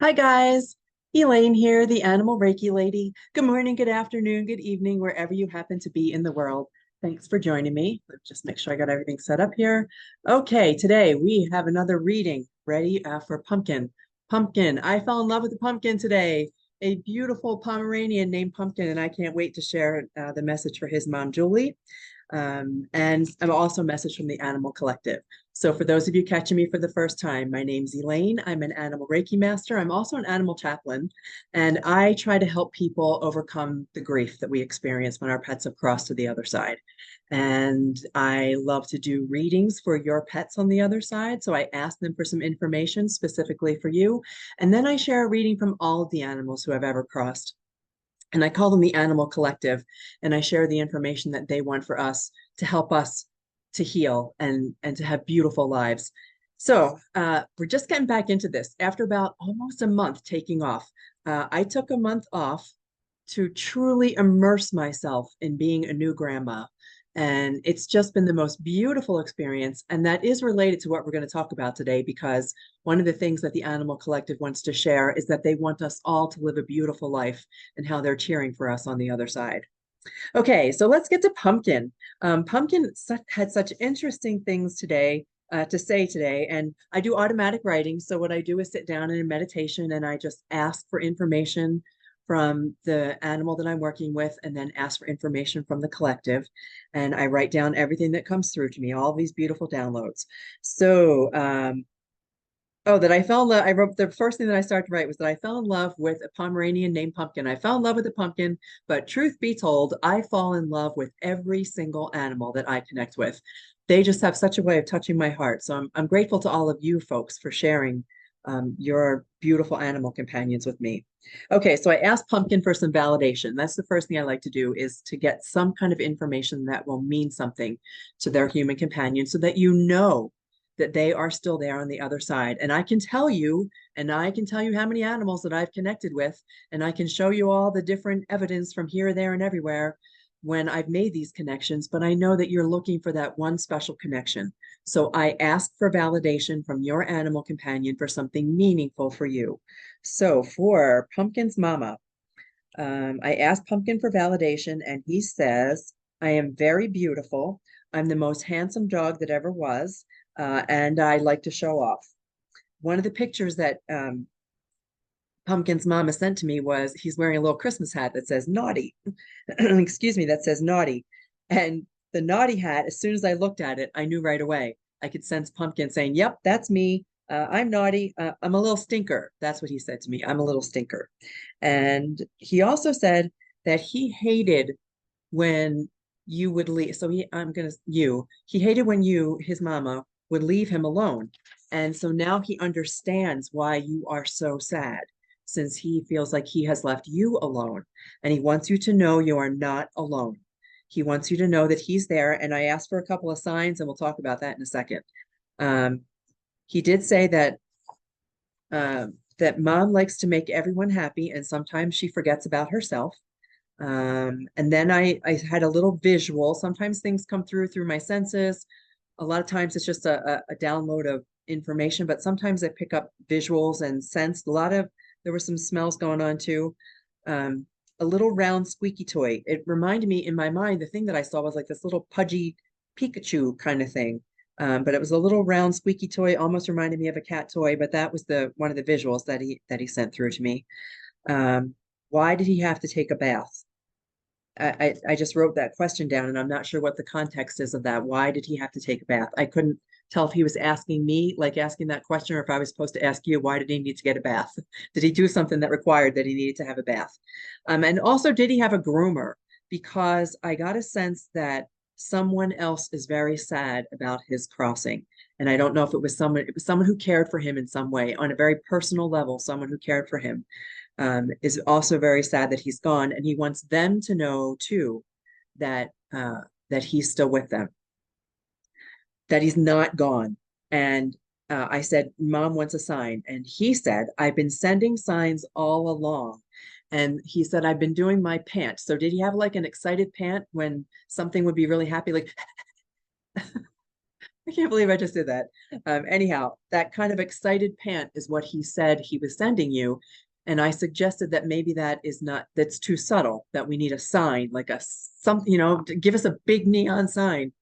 Hi guys, Elaine here, the Animal Reiki Lady. Good morning, good afternoon, good evening, wherever you happen to be in the world. Thanks for joining me. Let's just make sure I got everything set up here. Okay, today we have another reading ready for Pumpkin. Pumpkin, I fell in love with the pumpkin today. A beautiful Pomeranian named Pumpkin, and I can't wait to share the message for his mom, Julie. And I'm also a message from the Animal Collective. So for those of you catching me for the first time, my name's Elaine. I'm an animal Reiki master. I'm also an animal chaplain, and I try to help people overcome the grief that we experience when our pets have crossed to the other side. And I love to do readings for your pets on the other side. So I ask them for some information specifically for you. And then I share a reading from all of the animals who have ever crossed, and I call them the Animal Collective, and I share the information that they want for us to help us to heal and to have beautiful lives. So we're just getting back into this after about almost a month taking off. I took a month off to truly immerse myself in being a new grandma. And it's just been the most beautiful experience. And that is related to what we're going to talk about today, because one of the things that the Animal Collective wants to share is that they want us all to live a beautiful life and how they're cheering for us on the other side. Okay, so let's get to Pumpkin. Pumpkin had such interesting things today. To say today, and I do automatic writing. So what I do is sit down in a meditation and I just ask for information from the animal that I'm working with, and then ask for information from the collective. And I write down everything that comes through to me, all these beautiful downloads. So oh, that I fell in love. I wrote the first thing that I started to write was that I fell in love with a Pomeranian named Pumpkin. I fell in love with a pumpkin, but truth be told, I fall in love with every single animal that I connect with. They just have such a way of touching my heart. So I'm grateful to all of you folks for sharing your beautiful animal companions with me. Okay, so I asked Pumpkin for some validation. That's the first thing I like to do, is to get some kind of information that will mean something to their human companion so that you know that they are still there on the other side. And I can tell you, and I can tell you how many animals that I've connected with, and I can show you all the different evidence from here, there, and everywhere when I've made these connections, but I know that you're looking for that one special connection. So I ask for validation from your animal companion for something meaningful for you. So for Pumpkin's mama, I asked Pumpkin for validation, and he says, I am very beautiful. I'm the most handsome dog that ever was, and I like to show off. One of the pictures that Pumpkin's mama sent to me was he's wearing a little Christmas hat that says naughty. Excuse me, that says naughty. And the naughty hat, as soon as I looked at it, I knew right away. I could sense Pumpkin saying, yep, that's me. I'm naughty. I'm a little stinker. That's what he said to me. I'm a little stinker. And he also said that he hated when you would leave. So he hated when you, his mama, would leave him alone. And so now he understands why you are so sad, since he feels like he has left you alone. And he wants you to know you are not alone. He wants you to know that he's there. And I asked for a couple of signs, and we'll talk about that in a second. Um, he did say that mom likes to make everyone happy, and sometimes she forgets about herself. And then I had a little visual. Sometimes things come through my senses. A lot of times it's just a download of information, but sometimes I pick up visuals and sense there were some smells going on too. Um, a little round squeaky toy. It reminded me in my mind, the thing that I saw was like this little pudgy Pikachu kind of thing. But it was a little round squeaky toy, almost reminded me of a cat toy, but that was the one of the visuals that he sent through to me. Um, why did he have to take a bath? I just wrote that question down, and I'm not sure what the context is of that. Why did he have to take a bath? I couldn't tell if he was asking me, like asking that question, or if I was supposed to ask you, why did he need to get a bath? Did he do something that required that he needed to have a bath? And also, did he have a groomer? Because I got a sense that someone else is very sad about his crossing. And I don't know if it was someone who cared for him in some way on a very personal level, someone who cared for him is also very sad that he's gone, and he wants them to know too that that he's still with them, that he's not gone. And I said, Mom wants a sign, and he said, I've been sending signs all along. And he said, I've been doing my pant. So did he have like an excited pant when something would be really happy, like I can't believe I just did that. Anyhow, that kind of excited pant is what he said he was sending you. And I suggested that maybe that is not, that's too subtle, that we need a sign, like a something, to give us a big neon sign.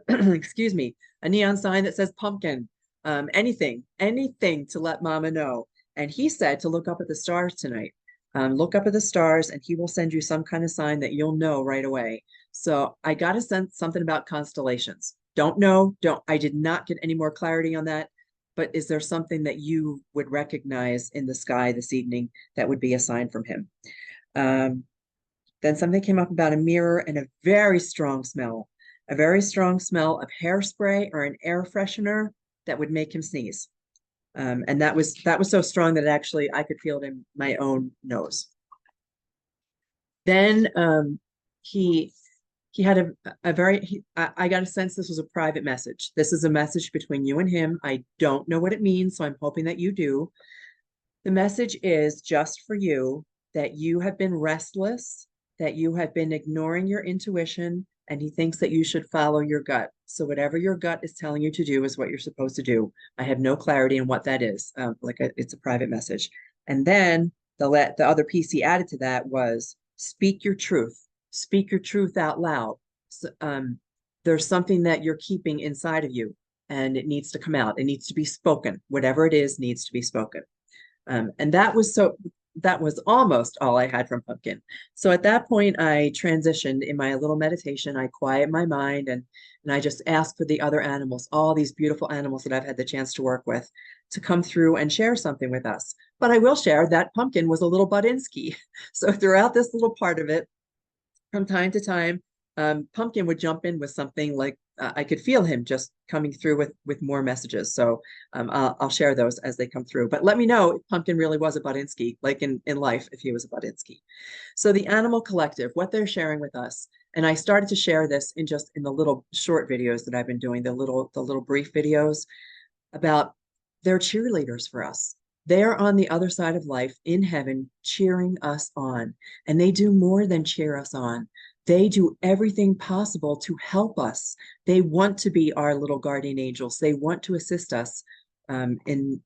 Excuse me, a neon sign that says pumpkin, anything to let mama know. And he said to look up at the stars tonight. Look up at the stars and he will send you some kind of sign that you'll know right away. So I got to send something about constellations. Don't know, I did not get any more clarity on that. But is there something that you would recognize in the sky this evening that would be a sign from him? Um, then something came up about a mirror and a very strong smell of hairspray or an air freshener that would make him sneeze. And that was so strong that actually I could feel it in my own nose. Then he he had a very I got a sense this was a private message. This is a message between you and him. I don't know what it means, so I'm hoping that you do. The message is just for you, that you have been restless, that you have been ignoring your intuition, and he thinks that you should follow your gut. So whatever your gut is telling you to do is what you're supposed to do. I have no clarity on what that is. It's a private message. And then the other piece he added to that was speak your truth. Speak your truth out loud. So, there's something that you're keeping inside of you, and it needs to come out. It needs to be spoken. Whatever it is needs to be spoken. And that was almost all I had from Pumpkin. So at that point, I transitioned in my little meditation. I quiet my mind and I just ask for the other animals, all these beautiful animals that I've had the chance to work with, to come through and share something with us. But I will share that Pumpkin was a little Budinsky. So throughout this little part of it, from time to time, Pumpkin would jump in with something like I could feel him just coming through with more messages. So I'll share those as they come through. But let me know if Pumpkin really was a Budinsky, like in life, if he was a Budinsky. So the Animal Collective, what they're sharing with us, and I started to share this in the little short videos that I've been doing, the little brief videos about they're cheerleaders for us. They're on the other side of life in heaven, cheering us on. And they do more than cheer us on. They do everything possible to help us. They want to be our little guardian angels. They want to assist us in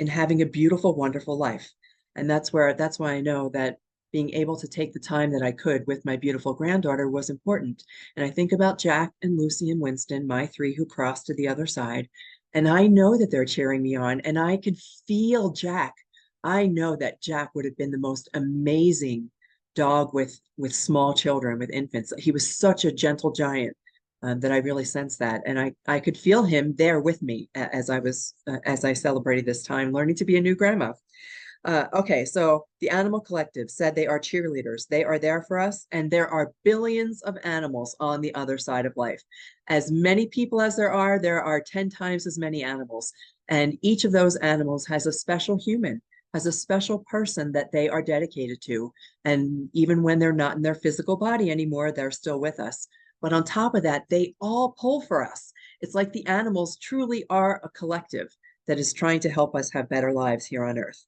having a beautiful, wonderful life. And that's why I know that being able to take the time that I could with my beautiful granddaughter was important. And I think about Jack and Lucy and Winston, my three who crossed to the other side. And I know that they're cheering me on, and I could feel Jack. I know that Jack would have been the most amazing dog with small children, with infants. He was such a gentle giant that I really sensed that, and I could feel him there with me as I celebrated this time, learning to be a new grandma. Okay, so the Animal Collective said they are cheerleaders. They are there for us, and there are billions of animals on the other side of life. As many people as there are 10 times as many animals. And each of those animals has a special human, has a special person that they are dedicated to. And even when they're not in their physical body anymore, they're still with us. But on top of that, they all pull for us. It's like the animals truly are a collective that is trying to help us have better lives here on Earth.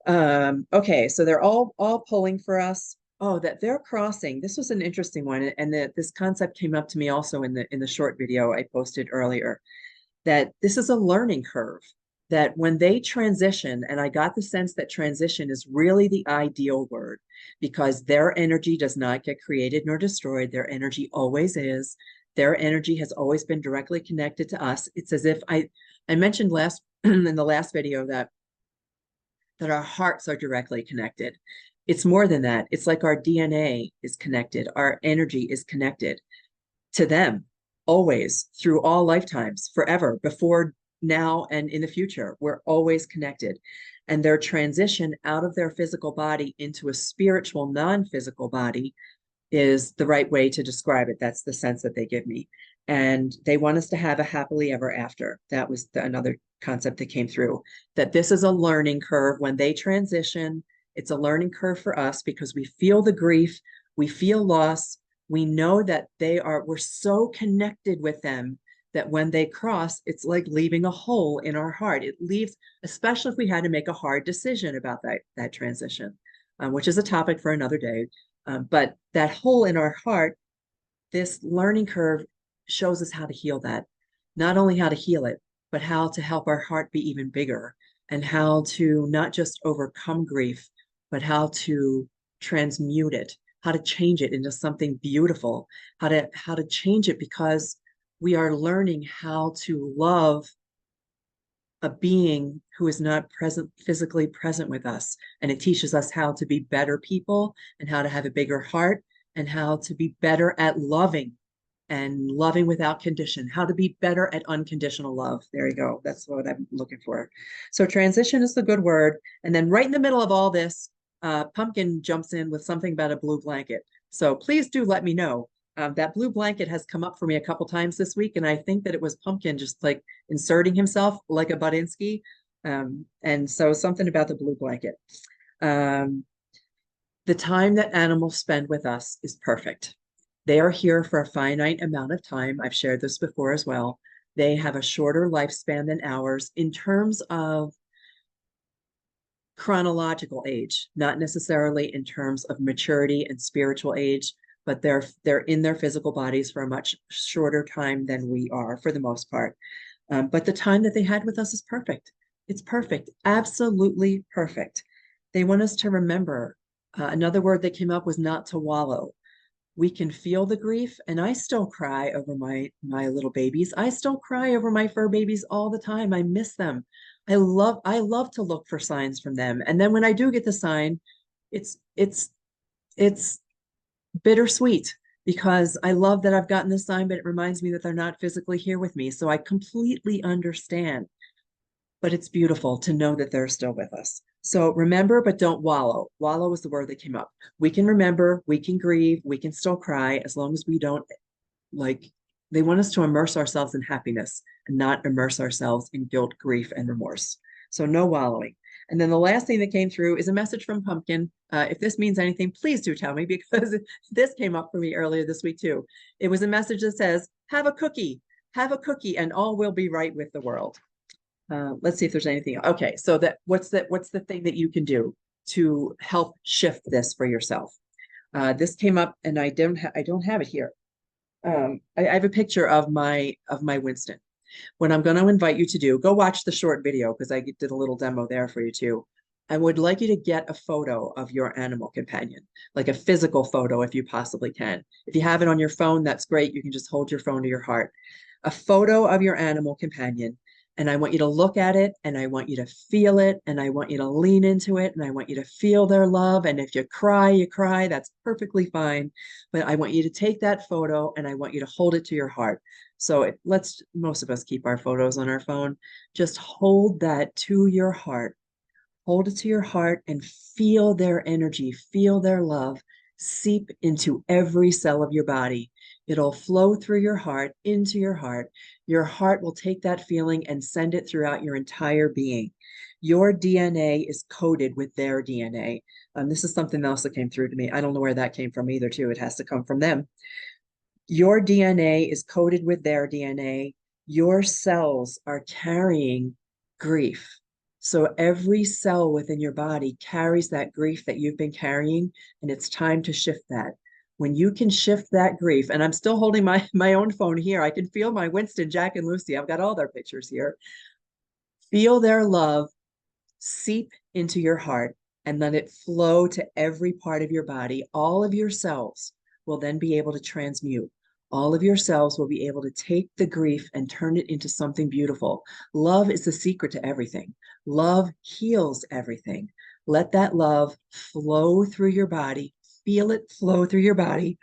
Okay, so they're all pulling for us. Oh, that they're crossing. This was an interesting one, and this concept came up to me also in the short video I posted earlier. That this is a learning curve. That when they transition, and I got the sense that transition is really the ideal word, because their energy does not get created nor destroyed. Their energy always is. Their energy has always been directly connected to us. It's as if I mentioned last in the last video that our hearts are directly connected. It's more than that. It's like our DNA is connected. Our energy is connected to them always, through all lifetimes, forever, before, now, and in the future. We're always connected. And their transition out of their physical body into a spiritual, non-physical body is the right way to describe it. That's the sense that they give me. And they want us to have a happily ever after. That was another concept that came through, that this is a learning curve. When they transition, it's a learning curve for us because we feel the grief, we feel loss, we know that we're so connected with them that when they cross, it's like leaving a hole in our heart. It leaves, especially if we had to make a hard decision about that transition, which is a topic for another day. But that hole in our heart, this learning curve shows us how to heal that. not only how to heal it, but how to help our heart be even bigger, and how to not just overcome grief, but how to transmute it, how to change it into something beautiful, how to change it, because we are learning how to love a being who is not present, physically present with us. And it teaches us how to be better people, and how to have a bigger heart, and how to be better at loving, and loving without condition, how to be better at unconditional love. There you go. That's what I'm looking for. So transition is the good word. And then right in the middle of all this, Pumpkin jumps in with something about a blue blanket. So please do let me know. That blue blanket has come up for me a couple times this week, and I think that it was Pumpkin just like inserting himself like a Budinsky. And so something about the blue blanket. Um, the time that animals spend with us is perfect. They are here for a finite amount of time. I've shared this before as well. They have a shorter lifespan than ours in terms of chronological age, not necessarily in terms of maturity and spiritual age, but they're in their physical bodies for a much shorter time than we are for the most part. But the time that they had with us is perfect. It's perfect, absolutely perfect. They want us to remember. Another word that came up was not to wallow. We can feel the grief, and I still cry over my little babies. I still cry over my fur babies all the time. I miss them. I love to look for signs from them. And then when I do get the sign, it's bittersweet, because I love that I've gotten the sign, but it reminds me that they're not physically here with me. So I completely understand, but it's beautiful to know that they're still with us. So remember, but don't wallow. Wallow is the word that came up. We can remember, we can grieve, we can still cry, as long as we don't, like, they want us to immerse ourselves in happiness and not immerse ourselves in guilt, grief, and remorse. So no wallowing. And then the last thing that came through is a message from Pumpkin. If this means anything, please do tell me, because this came up for me earlier this week too. It was a message that says, have a cookie, and all will be right with the world. Let's see if there's anything else. Okay, so what's the thing that you can do to help shift this for yourself? This came up, and I don't have it here. I have a picture of my Winston. What I'm going to invite you to do, go watch the short video, because I did a little demo there for you too. I would like you to get a photo of your animal companion, like a physical photo if you possibly can. If you have it on your phone, that's great. You can just hold your phone to your heart. A photo of your animal companion, and I want you to look at it, and I want you to feel it, and I want you to lean into it, and I want you to feel their love. And if you cry, you cry. That's perfectly fine. But I want you to take that photo, and I want you to hold it to your heart. So most of us keep our photos on our phone. Just hold that to your heart. Hold it to your heart and feel their energy, feel their love seep into every cell of your body. It'll flow through your heart, into your heart. Your heart will take that feeling and send it throughout your entire being. Your DNA is coded with their DNA. This is something else that came through to me. I don't know where that came from either, too. It has to come from them. Your DNA is coded with their DNA. Your cells are carrying grief. So every cell within your body carries that grief that you've been carrying, and it's time to shift that. When you can shift that grief, and I'm still holding my own phone here, I can feel my Winston, Jack, and Lucy. I've got all their pictures here. Feel their love seep into your heart, and let it flow to every part of your body. All of your cells will then be able to transmute. All of your cells will be able to take the grief and turn it into something beautiful. Love is the secret to everything. Love heals everything. Let that love flow through your body. Feel it flow through your body.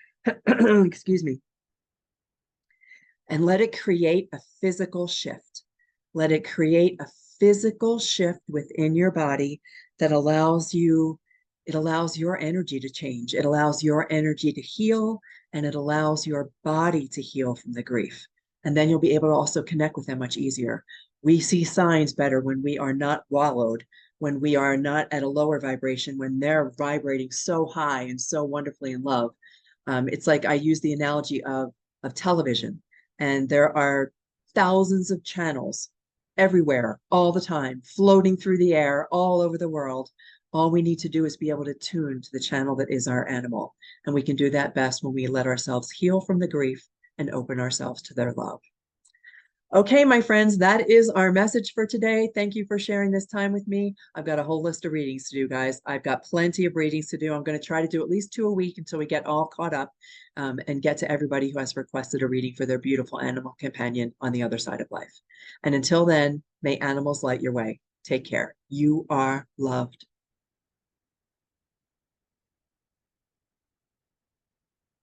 Excuse me. And let it create a physical shift. Let it create a physical shift within your body that allows your energy to change. It allows your energy to heal, and it allows your body to heal from the grief. And then you'll be able to also connect with them much easier. We see signs better when we are not wallowed, when we are not at a lower vibration, when they're vibrating so high and so wonderfully in love. It's like I use the analogy of television, and there are thousands of channels everywhere, all the time, floating through the air, all over the world. All we need to do is be able to tune to the channel that is our animal. And we can do that best when we let ourselves heal from the grief and open ourselves to their love. Okay, my friends, that is our message for today. Thank you for sharing this time with me. I've got a whole list of readings to do, guys. I've got plenty of readings to do. I'm going to try to do at least 2 a week until we get all caught up and get to everybody who has requested a reading for their beautiful animal companion on the other side of life. And until then, may animals light your way. Take care. You are loved.